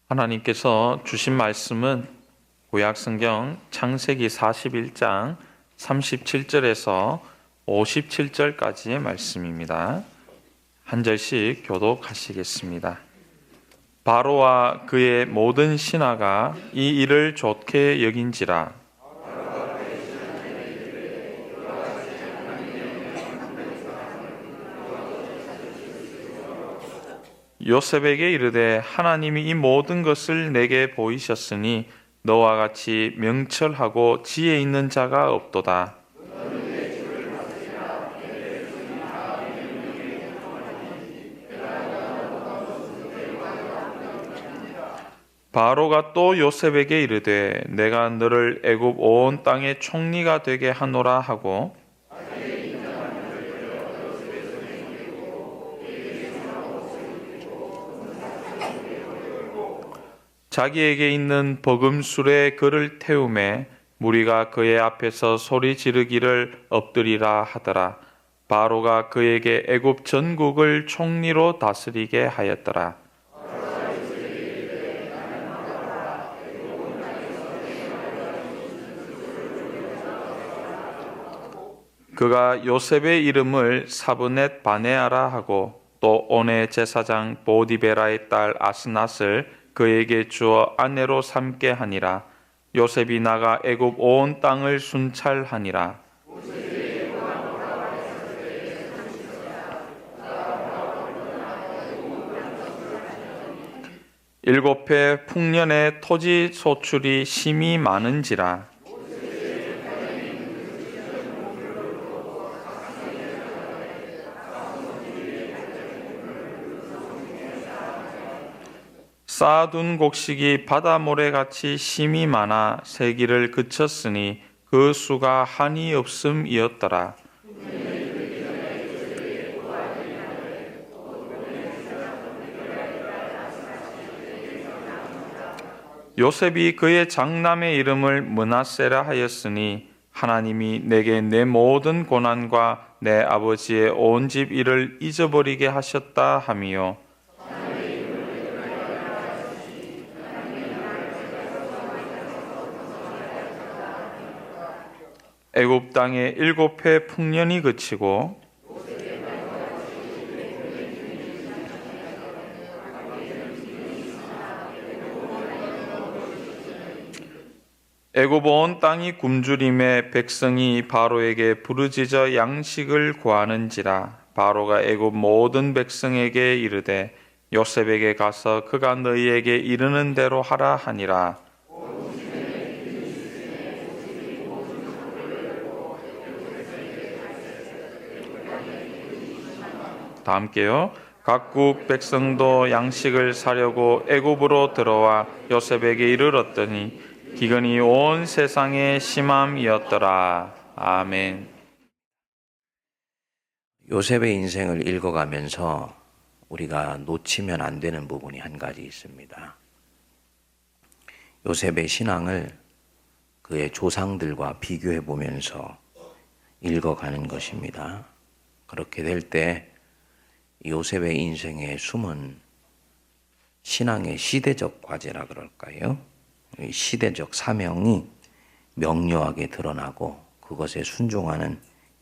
하나님께서 주신 말씀은 구약성경 창세기 41장 37절에서 57절까지의 말씀입니다. 한 절씩 교독하시겠습니다. 바로와 그의 모든 신하가 이 일을 좋게 여긴지라. 요셉에게 이르되 하나님이 이 모든 것을 내게 보이셨으니 너와 같이 명철하고 지혜 있는 자가 없도다. 바로가 또 요셉에게 이르되 내가 너를 애굽 온 땅의 총리가 되게 하노라 하고 자기에게 있는 버금술에 그를 태우매 무리가 그의 앞에서 소리 지르기를 엎드리라 하더라. 바로가 그에게 애굽 전국을 총리로 다스리게 하였더라. 그가 요셉의 이름을 사브넷 바네아라 하고 또 온의 제사장 보디베라의 딸 아스낫을 그에게 주어 아내로 삼게 하니라. 요셉이 나가 애굽 온 땅을 순찰하니라. 일곱 해 풍년에 토지 소출이 심히 많은지라. 쌓아둔 곡식이 바다 모래같이 심이 많아 세기를 그쳤으니 그 수가 한이 없음이었더라. 요셉이 그의 장남의 이름을 므낫세라 하였으니 하나님이 내게 내 모든 고난과 내 아버지의 온 집 일을 잊어버리게 하셨다 하미요. 애굽 땅에 일곱 해 풍년이 그치고 애굽 온 땅이 굶주림에 백성이 바로에게 부르짖어 양식을 구하는지라. 바로가 애굽 모든 백성에게 이르되 요셉에게 가서 그가 너희에게 이르는 대로 하라 하니라. 다 함께요. 각국 백성도 양식을 사려고 애굽으로 들어와 요셉에게 이르렀더니 기근이 온 세상에 심함이었더라. 아멘. 요셉의 인생을 읽어가면서 우리가 놓치면 안 되는 부분이 한 가지 있습니다. 요셉의 신앙을 그의 조상들과 비교해 보면서 읽어가는 것입니다. 그렇게 될 때 요셉의 인생의 숨은 신앙의 시대적 과제라 그럴까요? 시대적 사명이 명료하게 드러나고 그것에 순종하는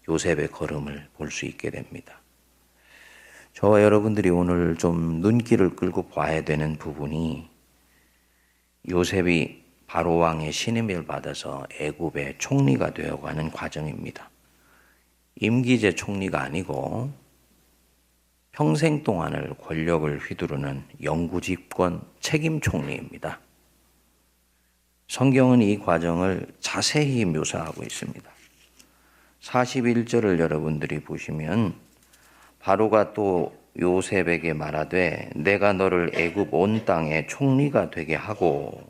요셉의 걸음을 볼 수 있게 됩니다. 저와 여러분들이 오늘 좀 눈길을 끌고 봐야 되는 부분이 요셉이 바로 왕의 신임을 받아서 애굽의 총리가 되어가는 과정입니다. 임기제 총리가 아니고 평생 동안을 권력을 휘두르는 영구집권 책임 총리입니다. 성경은 이 과정을 자세히 묘사하고 있습니다. 41절을 여러분들이 보시면 바로가 또 요셉에게 말하되 내가 너를 애굽 온 땅의 총리가 되게 하고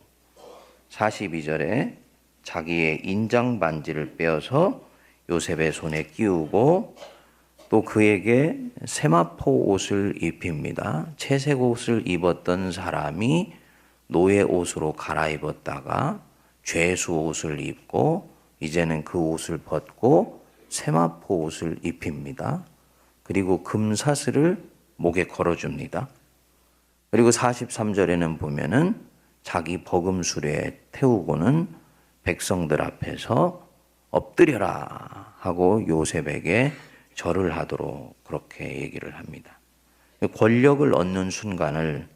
42절에 자기의 인장 반지를 빼어서 요셉의 손에 끼우고 또 그에게 세마포 옷을 입힙니다. 채색 옷을 입었던 사람이 노예 옷으로 갈아입었다가 죄수 옷을 입고 이제는 그 옷을 벗고 세마포 옷을 입힙니다. 그리고 금사슬을 목에 걸어줍니다. 그리고 43절에는 보면은 자기 버금술에 태우고는 백성들 앞에서 엎드려라 하고 요셉에게 절을 하도록 그렇게 얘기를 합니다. 권력을 얻는 순간을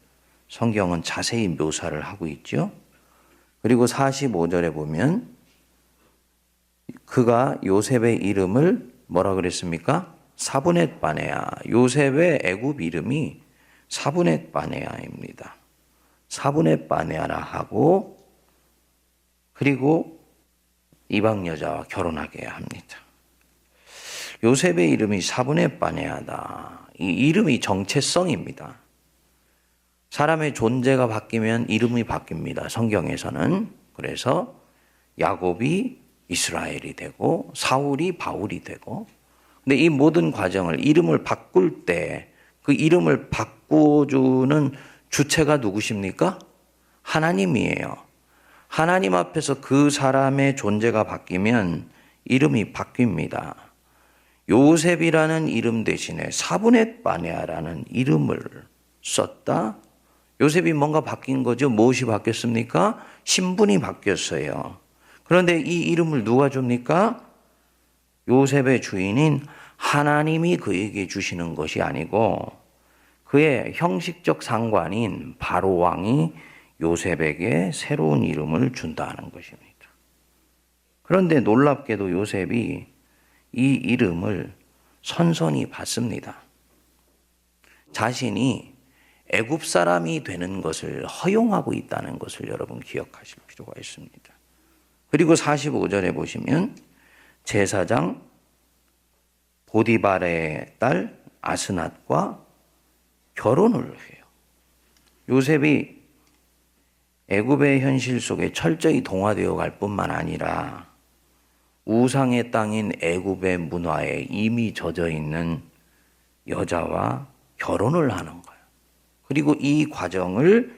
성경은 자세히 묘사를 하고 있죠. 그리고 45절에 보면 그가 요셉의 이름을 뭐라 그랬습니까? 사브넷 바네아. 요셉의 애굽 이름이 사브넷 바네아입니다. 사브넷 바네아라 하고 그리고 이방 여자와 결혼하게 합니다. 요셉의 이름이 사브넷 바네아다. 이 이름이 정체성입니다. 사람의 존재가 바뀌면 이름이 바뀝니다. 성경에서는. 그래서 야곱이 이스라엘이 되고 사울이 바울이 되고, 근데 이 모든 과정을 이름을 바꿀 때 그 이름을 바꿔주는 주체가 누구십니까? 하나님이에요. 하나님 앞에서 그 사람의 존재가 바뀌면 이름이 바뀝니다. 요셉이라는 이름 대신에 사브넷 바네아라는 이름을 썼다. 요셉이 뭔가 바뀐 거죠. 무엇이 바뀌었습니까? 신분이 바뀌었어요. 그런데 이 이름을 누가 줍니까? 요셉의 주인인 하나님이 그에게 주시는 것이 아니고 그의 형식적 상관인 바로 왕이 요셉에게 새로운 이름을 준다는 것입니다. 그런데 놀랍게도 요셉이 이 이름을 선선히 받습니다. 자신이 애굽 사람이 되는 것을 허용하고 있다는 것을 여러분 기억하실 필요가 있습니다. 그리고 45절에 보시면 제사장 보디발의 딸 아스낫과 결혼을 해요. 요셉이 애굽의 현실 속에 철저히 동화되어 갈 뿐만 아니라 우상의 땅인 애굽의 문화에 이미 젖어 있는 여자와 결혼을 하는 거예요. 그리고 이 과정을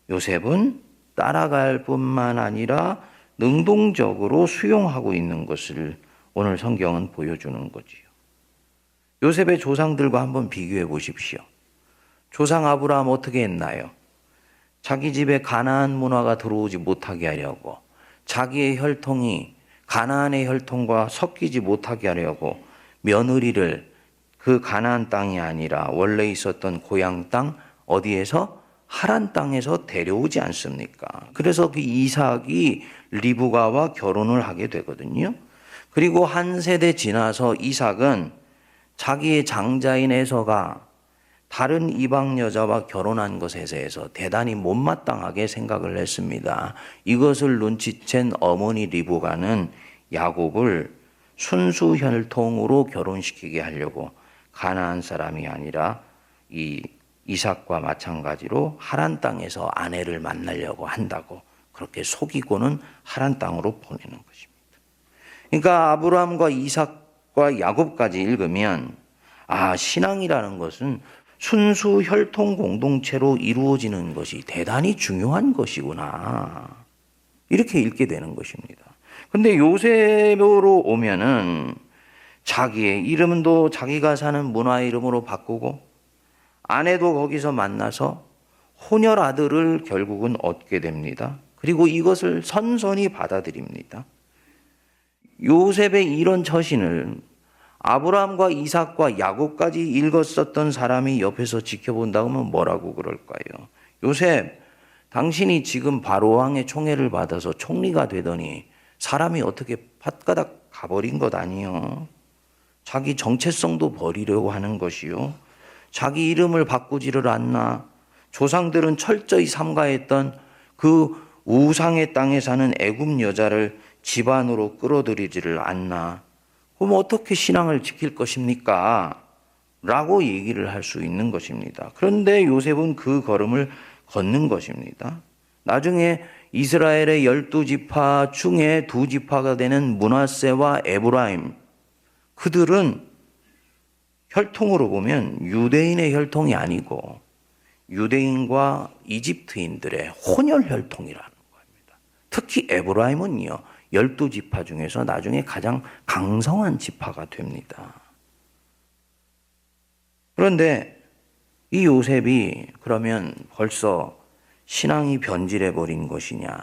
요셉은 따라갈 뿐만 아니라 능동적으로 수용하고 있는 것을 오늘 성경은 보여주는 거지요. 요셉의 조상들과 한번 비교해 보십시오. 조상 아브라함 어떻게 했나요? 자기 집에 가나안 문화가 들어오지 못하게 하려고, 자기의 혈통이 가나안의 혈통과 섞이지 못하게 하려고 며느리를 그 가나안 땅이 아니라 원래 있었던 고향 땅 어디에서? 하란 땅에서 데려오지 않습니까? 그래서 그 이삭이 리브가와 결혼을 하게 되거든요. 그리고 한 세대 지나서 이삭은 자기의 장자인 에서가 다른 이방 여자와 결혼한 것에 대해서 대단히 못마땅하게 생각을 했습니다. 이것을 눈치챈 어머니 리브가는 야곱을 순수 혈통으로 결혼시키게 하려고 가나안 사람이 아니라 이 이삭과 마찬가지로 하란 땅에서 아내를 만나려고 한다고 그렇게 속이고는 하란 땅으로 보내는 것입니다. 그러니까 아브라함과 이삭과 야곱까지 읽으면 신앙이라는 것은 순수 혈통 공동체로 이루어지는 것이 대단히 중요한 것이구나. 이렇게 읽게 되는 것입니다. 근데 요셉으로 오면은 자기의 이름도 자기가 사는 문화 이름으로 바꾸고 아내도 거기서 만나서 혼혈 아들을 결국은 얻게 됩니다. 그리고 이것을 선선히 받아들입니다. 요셉의 이런 처신을 아브라함과 이삭과 야곱까지 읽었었던 사람이 옆에서 지켜본다고 하면 뭐라고 그럴까요? 요셉, 당신이 지금 바로왕의 총애를 받아서 총리가 되더니 사람이 어떻게 팥가닥 가버린 것 아니요? 자기 정체성도 버리려고 하는 것이요. 자기 이름을 바꾸지를 않나. 조상들은 철저히 삼가했던 그 우상의 땅에 사는 애굽 여자를 집안으로 끌어들이지를 않나. 그럼 어떻게 신앙을 지킬 것입니까? 라고 얘기를 할 수 있는 것입니다. 그런데 요셉은 그 걸음을 걷는 것입니다. 나중에 이스라엘의 12지파 중에 2지파가 되는 므낫세와 에브라임, 그들은 혈통으로 보면 유대인의 혈통이 아니고 유대인과 이집트인들의 혼혈 혈통이라는 겁니다. 특히 에브라임은요, 12지파 중에서 나중에 가장 강성한 지파가 됩니다. 그런데 이 요셉이 그러면 벌써 신앙이 변질해 버린 것이냐?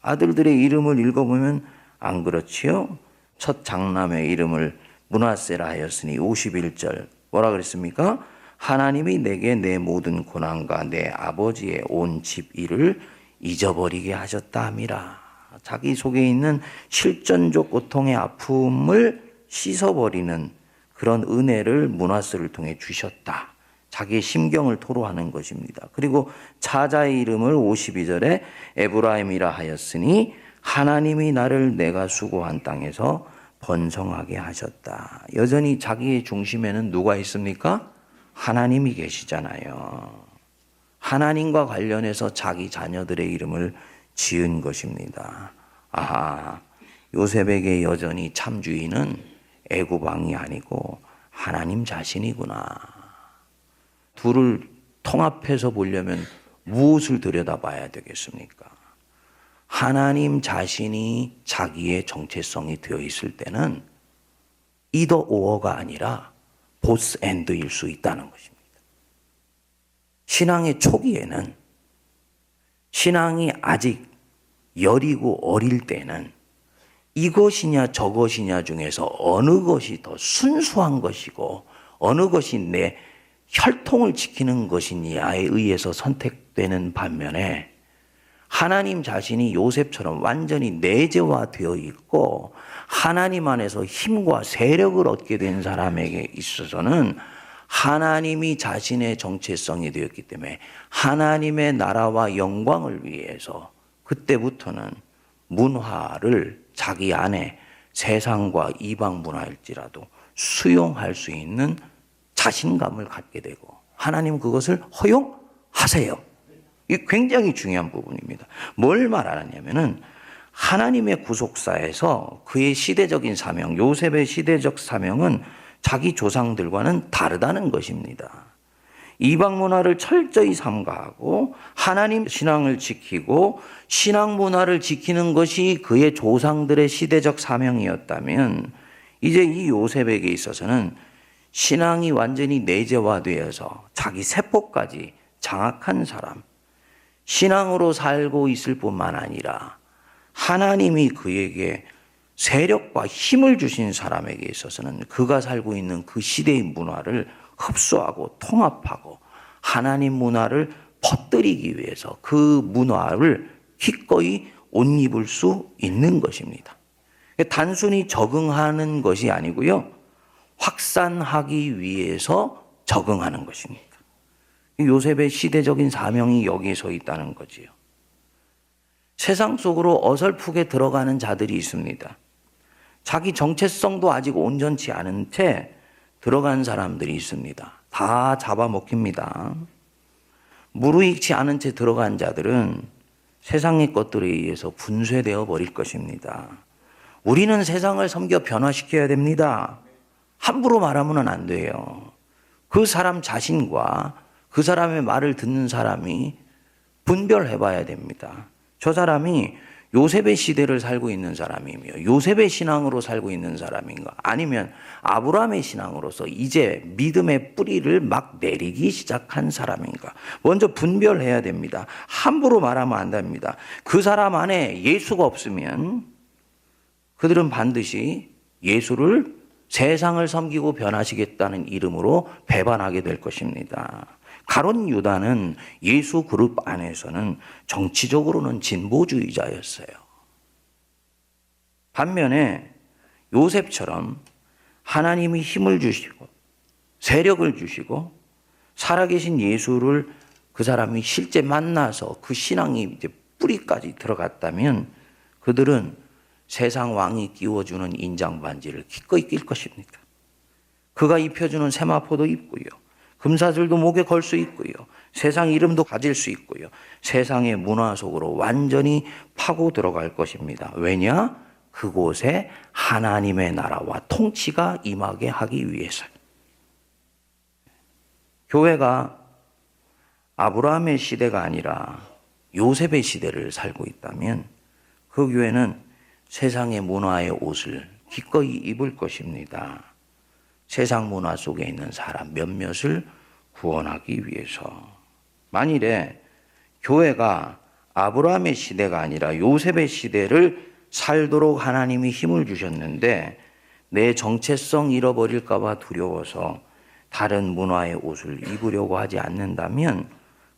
아들들의 이름을 읽어보면 안 그렇지요? 첫 장남의 이름을 므낫세라 하였으니 51절 뭐라 그랬습니까? 하나님이 내게 내 모든 고난과 내 아버지의 온 집 일을 잊어버리게 하셨다 함이라. 자기 속에 있는 실존적 고통의 아픔을 씻어버리는 그런 은혜를 므낫세를 통해 주셨다. 자기의 심경을 토로하는 것입니다. 그리고 차자의 이름을 52절에 에브라임이라 하였으니 하나님이 나를 내가 수고한 땅에서 번성하게 하셨다. 여전히 자기의 중심에는 누가 있습니까? 하나님이 계시잖아요. 하나님과 관련해서 자기 자녀들의 이름을 지은 것입니다. 아하, 요셉에게 여전히 참주인은 애굽 왕이 아니고 하나님 자신이구나. 둘을 통합해서 보려면 무엇을 들여다봐야 되겠습니까? 하나님 자신이 자기의 정체성이 되어 있을 때는 이더 오어가 아니라 보스 앤드일 수 있다는 것입니다. 신앙의 초기에는, 신앙이 아직 여리고 어릴 때는 이것이냐 저것이냐 중에서 어느 것이 더 순수한 것이고 어느 것이 내 혈통을 지키는 것이냐에 의해서 선택되는 반면에 하나님 자신이 요셉처럼 완전히 내재화되어 있고 하나님 안에서 힘과 세력을 얻게 된 사람에게 있어서는 하나님이 자신의 정체성이 되었기 때문에 하나님의 나라와 영광을 위해서 그때부터는 문화를 자기 안에 세상과 이방 문화일지라도 수용할 수 있는 자신감을 갖게 되고 하나님 그것을 허용하세요. 이게 굉장히 중요한 부분입니다. 뭘 말하느냐면은 하나님의 구속사에서 그의 시대적인 사명, 요셉의 시대적 사명은 자기 조상들과는 다르다는 것입니다. 이방 문화를 철저히 삼가하고 하나님 신앙을 지키고 신앙 문화를 지키는 것이 그의 조상들의 시대적 사명이었다면 이제 이 요셉에게 있어서는 신앙이 완전히 내재화되어서 자기 세포까지 장악한 사람, 신앙으로 살고 있을 뿐만 아니라 하나님이 그에게 세력과 힘을 주신 사람에게 있어서는 그가 살고 있는 그 시대의 문화를 흡수하고 통합하고 하나님 문화를 퍼뜨리기 위해서 그 문화를 기꺼이 옷 입을 수 있는 것입니다. 단순히 적응하는 것이 아니고요. 확산하기 위해서 적응하는 것입니다. 요셉의 시대적인 사명이 여기에 서 있다는 거지요. 세상 속으로 어설프게 들어가는 자들이 있습니다. 자기 정체성도 아직 온전치 않은 채 들어간 사람들이 있습니다. 다 잡아먹힙니다. 무르익지 않은 채 들어간 자들은 세상의 것들에 의해서 분쇄되어 버릴 것입니다. 우리는 세상을 섬겨 변화시켜야 됩니다. 함부로 말하면 안 돼요. 그 사람 자신과 그 사람의 말을 듣는 사람이 분별해 봐야 됩니다. 저 사람이 요셉의 시대를 살고 있는 사람이며 요셉의 신앙으로 살고 있는 사람인가 아니면 아브라함의 신앙으로서 이제 믿음의 뿌리를 막 내리기 시작한 사람인가 먼저 분별해야 됩니다. 함부로 말하면 안 됩니다. 그 사람 안에 예수가 없으면 그들은 반드시 예수를 세상을 섬기고 변화시겠다는 이름으로 배반하게 될 것입니다. 가룟 유다는 예수 그룹 안에서는 정치적으로는 진보주의자였어요. 반면에 요셉처럼 하나님이 힘을 주시고 세력을 주시고 살아계신 예수를 그 사람이 실제 만나서 그 신앙이 이제 뿌리까지 들어갔다면 그들은 세상 왕이 끼워주는 인장반지를 기꺼이 낄 것입니다. 그가 입혀주는 세마포도 입고요. 금사슬도 목에 걸 수 있고요. 세상 이름도 가질 수 있고요. 세상의 문화 속으로 완전히 파고 들어갈 것입니다. 왜냐? 그곳에 하나님의 나라와 통치가 임하게 하기 위해서. 교회가 아브라함의 시대가 아니라 요셉의 시대를 살고 있다면 그 교회는 세상의 문화의 옷을 기꺼이 입을 것입니다. 세상 문화 속에 있는 사람 몇몇을 구원하기 위해서. 만일에 교회가 아브라함의 시대가 아니라 요셉의 시대를 살도록 하나님이 힘을 주셨는데 내 정체성 잃어버릴까 봐 두려워서 다른 문화의 옷을 입으려고 하지 않는다면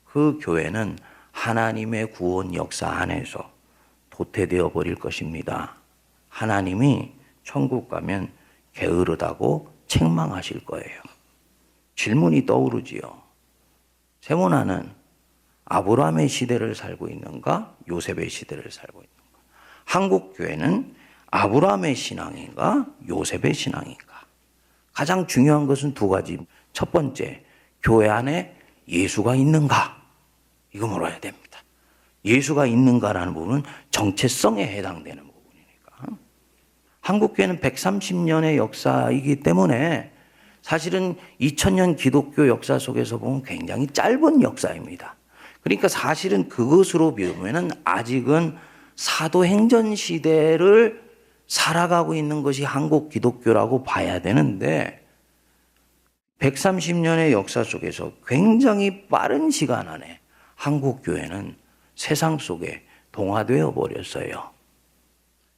그 교회는 하나님의 구원 역사 안에서 도태되어 버릴 것입니다. 하나님이 천국 가면 게으르다고 책망하실 거예요. 질문이 떠오르지요. 세모나는 아브라함의 시대를 살고 있는가? 요셉의 시대를 살고 있는가? 한국 교회는 아브라함의 신앙인가? 요셉의 신앙인가? 가장 중요한 것은 두 가지. 첫 번째, 교회 안에 예수가 있는가? 이거 물어야 됩니다. 예수가 있는가라는 부분은 정체성에 해당되는 부분이니까. 한국교회는 130년의 역사이기 때문에 사실은 2000년 기독교 역사 속에서 보면 굉장히 짧은 역사입니다. 그러니까 사실은 그것으로 비우면 아직은 사도행전 시대를 살아가고 있는 것이 한국 기독교라고 봐야 되는데 130년의 역사 속에서 굉장히 빠른 시간 안에 한국 교회는 세상 속에 동화되어 버렸어요.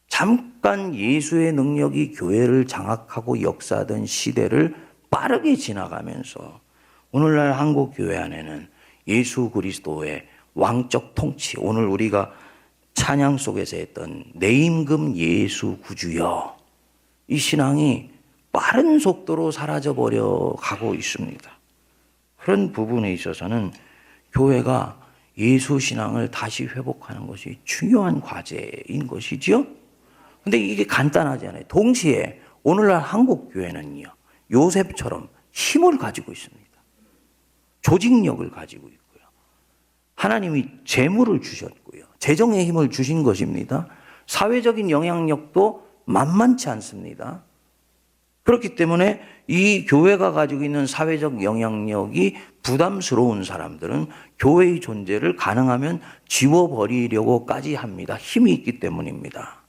잠깐 예수의 능력이 교회를 장악하고 역사하던 시대를 빠르게 지나가면서 오늘날 한국 교회 안에는 예수 그리스도의 왕적 통치, 오늘 우리가 찬양 속에서 했던 내 임금 예수 구주여, 이 신앙이 빠른 속도로 사라져버려 가고 있습니다. 그런 부분에 있어서는 교회가 예수 신앙을 다시 회복하는 것이 중요한 과제인 것이지요. 근데 이게 간단하지 않아요. 동시에 오늘날 한국 교회는요, 요셉처럼 힘을 가지고 있습니다. 조직력을 가지고 있고요. 하나님이 재물을 주셨고요. 재정의 힘을 주신 것입니다. 사회적인 영향력도 만만치 않습니다. 그렇기 때문에 이 교회가 가지고 있는 사회적 영향력이 부담스러운 사람들은 교회의 존재를 가능하면 지워버리려고까지 합니다. 힘이 있기 때문입니다.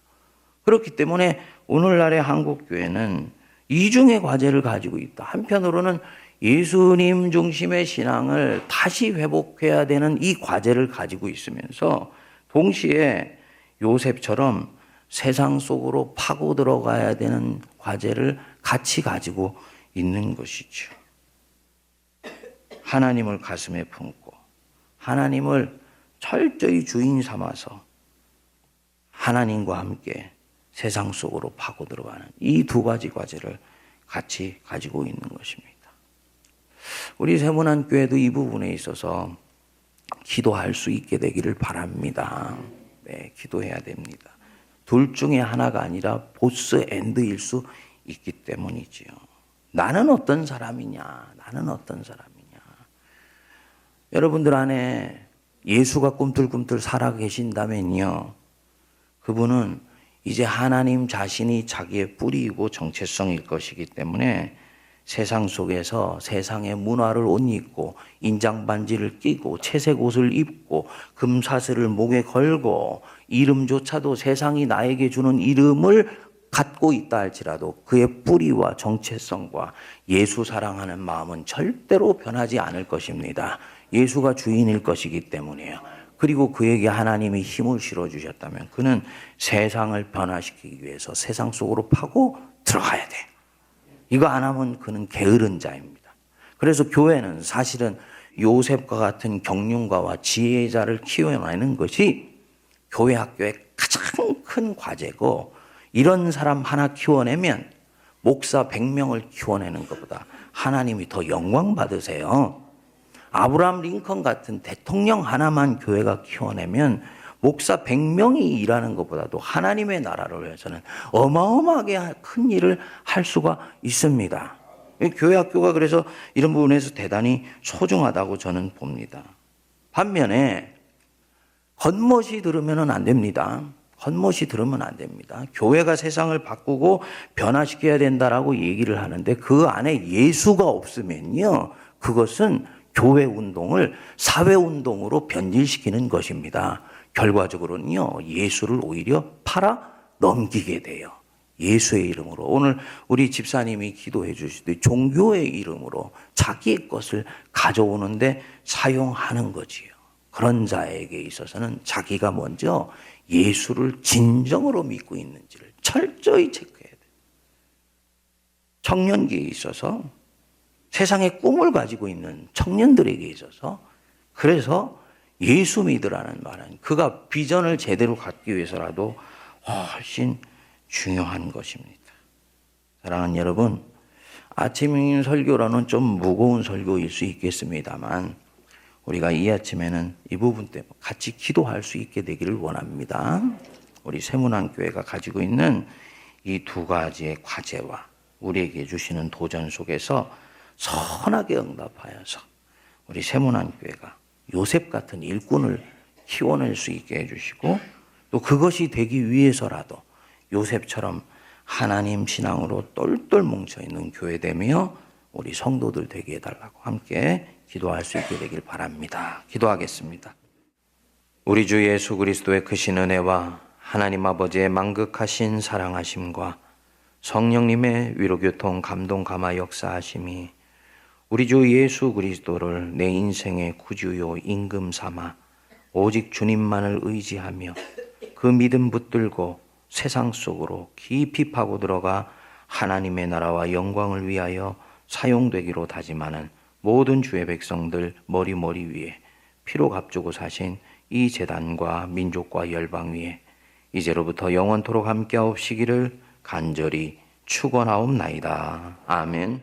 그렇기 때문에 오늘날의 한국교회는 이중의 과제를 가지고 있다. 한편으로는 예수님 중심의 신앙을 다시 회복해야 되는 이 과제를 가지고 있으면서 동시에 요셉처럼 세상 속으로 파고 들어가야 되는 과제를 같이 가지고 있는 것이죠. 하나님을 가슴에 품고 하나님을 철저히 주인 삼아서 하나님과 함께 세상 속으로 파고 들어가는 이 두 가지 과제를 같이 가지고 있는 것입니다. 우리 세문안 교회도 이 부분에 있어서 기도할 수 있게 되기를 바랍니다. 네, 기도해야 됩니다. 둘 중에 하나가 아니라 보스 앤드일 수 있기 때문이지요. 나는 어떤 사람이냐? 나는 어떤 사람이냐? 여러분들 안에 예수가 꿈틀꿈틀 살아계신다면요, 그분은 이제 하나님 자신이 자기의 뿌리이고 정체성일 것이기 때문에 세상 속에서 세상의 문화를 옷 입고 인장반지를 끼고 채색 옷을 입고 금사슬을 목에 걸고 이름조차도 세상이 나에게 주는 이름을 갖고 있다 할지라도 그의 뿌리와 정체성과 예수 사랑하는 마음은 절대로 변하지 않을 것입니다. 예수가 주인일 것이기 때문이에요. 그리고 그에게 하나님이 힘을 실어주셨다면 그는 세상을 변화시키기 위해서 세상 속으로 파고 들어가야 돼요. 이거 안 하면 그는 게으른 자입니다. 그래서 교회는 사실은 요셉과 같은 경륜가와 지혜자를 키워내는 것이 교회 학교의 가장 큰 과제고, 이런 사람 하나 키워내면 목사 100명을 키워내는 것보다 하나님이 더 영광 받으세요. 아브라함 링컨 같은 대통령 하나만 교회가 키워내면 목사 100명이 일하는 것보다도 하나님의 나라를 위해서는 어마어마하게 큰 일을 할 수가 있습니다. 교회 학교가 그래서 이런 부분에서 대단히 소중하다고 저는 봅니다. 반면에 겉멋이 들으면 안 됩니다. 겉멋이 들으면 안 됩니다. 교회가 세상을 바꾸고 변화시켜야 된다라고 얘기를 하는데 그 안에 예수가 없으면요, 그것은 교회 운동을 사회 운동으로 변질시키는 것입니다. 결과적으로는요, 예수를 오히려 팔아 넘기게 돼요. 예수의 이름으로, 오늘 우리 집사님이 기도해 주시듯 종교의 이름으로 자기의 것을 가져오는데 사용하는 거지요. 그런 자에게 있어서는 자기가 먼저 예수를 진정으로 믿고 있는지를 철저히 체크해야 돼요. 청년기에 있어서 세상에 꿈을 가지고 있는 청년들에게 있어서, 그래서 예수 믿으라는 말은 그가 비전을 제대로 갖기 위해서라도 훨씬 중요한 것입니다. 사랑하는 여러분, 아침 설교로는 좀 무거운 설교일 수 있겠습니다만 우리가 이 아침에는 이 부분 때문에 같이 기도할 수 있게 되기를 원합니다. 우리 세문안교회가 가지고 있는 이 두 가지의 과제와 우리에게 주시는 도전 속에서 선하게 응답하여서 우리 세문안교회가 요셉 같은 일꾼을 키워낼 수 있게 해주시고, 또 그것이 되기 위해서라도 요셉처럼 하나님 신앙으로 똘똘 뭉쳐있는 교회되며 우리 성도들 되게 해달라고 함께 기도할 수 있게 되길 바랍니다. 기도하겠습니다. 우리 주 예수 그리스도의 크신 은혜와 하나님 아버지의 만극하신 사랑하심과 성령님의 위로교통 감동 감화 역사하심이 우리 주 예수 그리스도를 내 인생의 구주요 임금 삼아 오직 주님만을 의지하며 그 믿음 붙들고 세상 속으로 깊이 파고 들어가 하나님의 나라와 영광을 위하여 사용되기로 다짐하는 모든 주의 백성들 머리 위에 피로 값주고 사신 이 제단과 민족과 열방 위에 이제로부터 영원토록 함께하옵시기를 간절히 축원하옵나이다. 아멘.